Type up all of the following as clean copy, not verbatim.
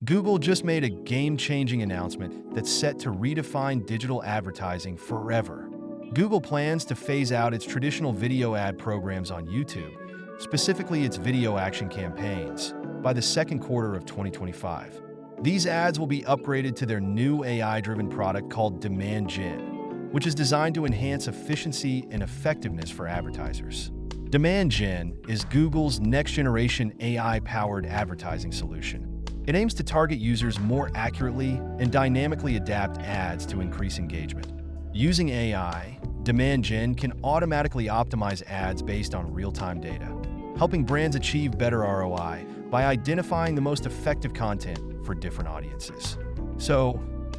Google just made a game-changing announcement that's set to redefine digital advertising forever. Google plans to phase out its traditional video ad programs on YouTube, specifically its video action campaigns, by the second quarter of 2025. These ads will be upgraded to their new AI-driven product called Demand Gen, which is designed to enhance efficiency and effectiveness for advertisers. Demand Gen is Google's next-generation AI-powered advertising solution. It aims to target users more accurately and dynamically adapt ads to increase engagement. Using AI, Demand Gen can automatically optimize ads based on real-time data, helping brands achieve better ROI by identifying the most effective content for different audiences. So,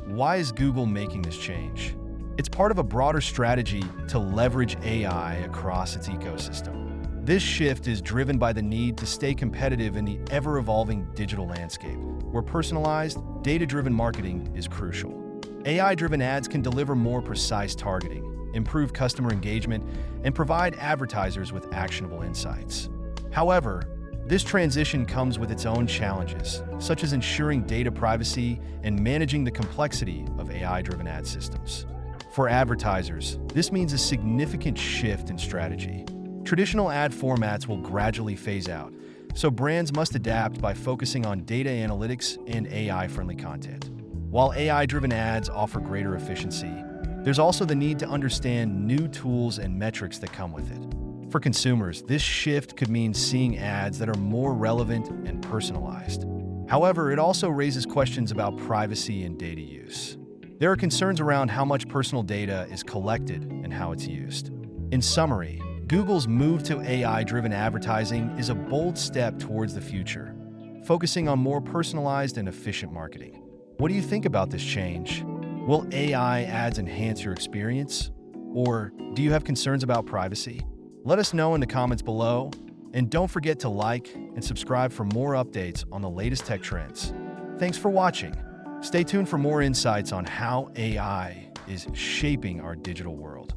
why is Google making this change? It's part of a broader strategy to leverage AI across its ecosystem. This shift is driven by the need to stay competitive in the ever-evolving digital landscape, where personalized, data-driven marketing is crucial. AI-driven ads can deliver more precise targeting, improve customer engagement, and provide advertisers with actionable insights. However, this transition comes with its own challenges, such as ensuring data privacy and managing the complexity of AI-driven ad systems. For advertisers, this means a significant shift in strategy. Traditional ad formats will gradually phase out, so brands must adapt by focusing on data analytics and AI-friendly content. While AI-driven ads offer greater efficiency, there's also the need to understand new tools and metrics that come with it. For consumers, this shift could mean seeing ads that are more relevant and personalized. However, it also raises questions about privacy and data use. There are concerns around how much personal data is collected and how it's used. In summary, Google's move to AI-driven advertising is a bold step towards the future, focusing on more personalized and efficient marketing. What do you think about this change? Will AI ads enhance your experience? Or do you have concerns about privacy? Let us know in the comments below, and don't forget to like and subscribe for more updates on the latest tech trends. Thanks for watching. Stay tuned for more insights on how AI is shaping our digital world.